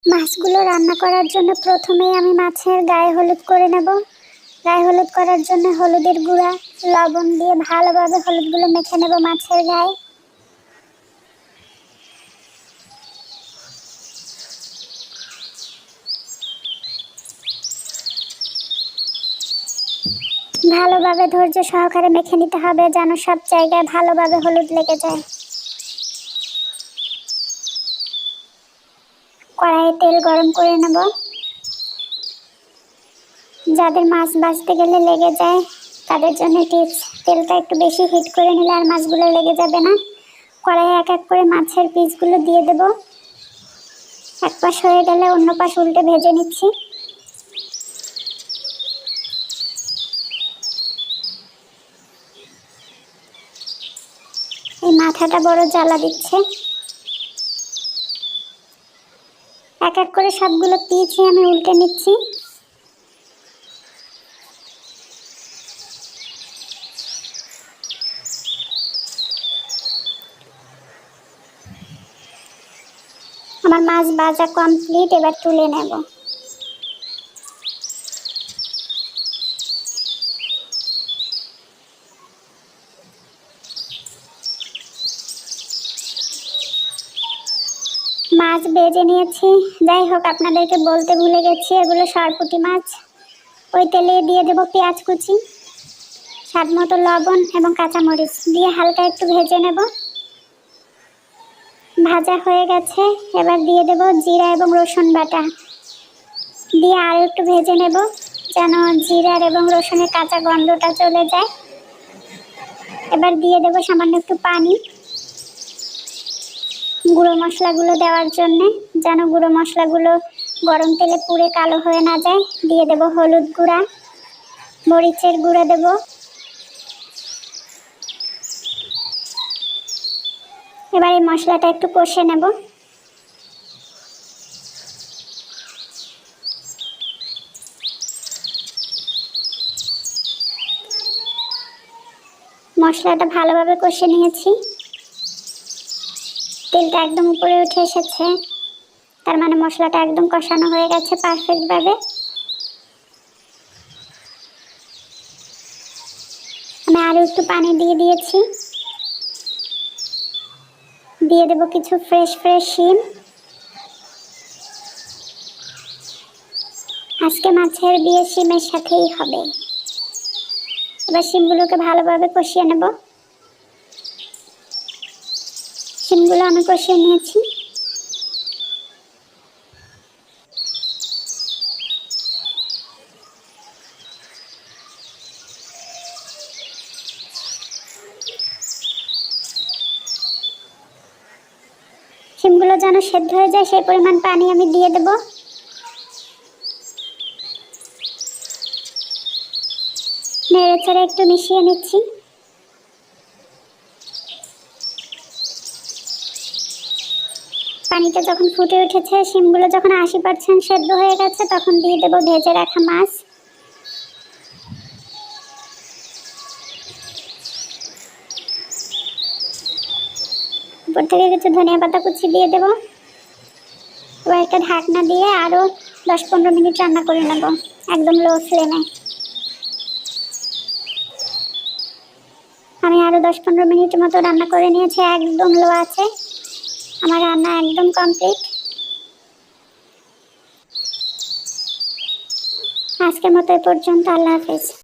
মাছগুলো রান্না করার জন্য প্রথমেই আমি মাছের গায়ে হলুদ করে নেব। গায়ে হলুদ করার জন্য হলুদের গুঁড়া, লবণ দিয়ে ভালোভাবে হলুদগুলো মেখে নেব মাছের গায়ে। ভালোভাবে ধৈর্য সহকারে মেখে নিতে হবে যেন সব জায়গায় ভালোভাবে হলুদ লেগে যায়। কড়াইয়ে তেল গরম করে নেব। যাদের মাছ ভাজতে গেলে লেগে যায় তাদের জন্য টিপস, তেলটা একটু বেশি হিট করে নিলে আর মাছগুলো লেগে যাবে না। কড়াইয়ে এক এক করে মাছের পিসগুলো দিয়ে দেব। এক পাশ হয়ে গেলে অন্য পাশ উল্টে ভেজে নিচ্ছি। এই মাথাটা বড় জ্বালা দিচ্ছে। এক এক করে সবগুলো পিসই আমি উল্টে নিচ্ছি। আমার মাছ ভাজা কমপ্লিট, এবার তুলে নেব। মাছ ভেজে নিয়েছি। যাই হোক, আপনাদেরকে বলতে ভুলে গেছি, এগুলো সরপুঁটি মাছ। ওই তেলে দিয়ে দেব পেঁয়াজ কুচি, স্বাদ মতো লবণ এবং কাঁচামরিচ দিয়ে হালকা একটু ভেজে নেব। ভাজা হয়ে গেছে, এবার দিয়ে দেব জিরা এবং রসুন বাটা দিয়ে আরও একটু ভেজে নেব যেন জিরার এবং রসুনের কাঁচা গন্ধটা চলে যায়। এবার দিয়ে দেব সামান্য একটু পানি গুঁড়ো মশলাগুলো দেওয়ার জন্যে, যেন গুঁড়ো মশলাগুলো গরম তেলে পুড়ে কালো হয়ে না যায়। দিয়ে দেব হলুদ গুঁড়া, মরিচের গুঁড়া দেব। এবার এই মশলাটা একটু কষে নেব। মশলাটা ভালোভাবে কষে নিয়েছি। তেলটা একদম উপরে উঠে এসেছে, তার মানে মশলাটা একদম কষানো হয়ে গেছে পারফেক্টভাবে। আমি আরও একটু পানি দিয়ে দিয়েছি। দিয়ে দেব কিছু ফ্রেশ শিম। আজকে মাছের বিয়ে শিমের সাথেই হবে। এবার শিমগুলোকে ভালোভাবে কষিয়ে নেব। শিমগুলো আমি কষিয়ে নিয়েছি। শিমগুলো যেন সেদ্ধ হয়ে যায় সেই পরিমাণ পানি আমি দিয়ে দেব। নেড়ে চেড়ে একটু মিশিয়ে নিচ্ছি। পানিটা যখন ফুটে উঠেছে, শিমগুলো যখন 80% সেদ্ধ হয়ে গেছে, তখন দিয়ে দেব ভেজে রাখা মাছ। উপর থেকে কিছু ধনিয়া পাতা কুচি দিয়ে দেব। এবার একটা ঢাকনা দিয়ে আরও 10-15 মিনিট রান্না করে নেব একদম লো ফ্লেমে। আমি আরও 10-15 মিনিট মতো রান্না করে নিয়েছি একদম লো আছে। আমার রান্না একদম কমপ্লিট। আজকের মতো এ পর্যন্ত। আল্লাহ হাফেজ।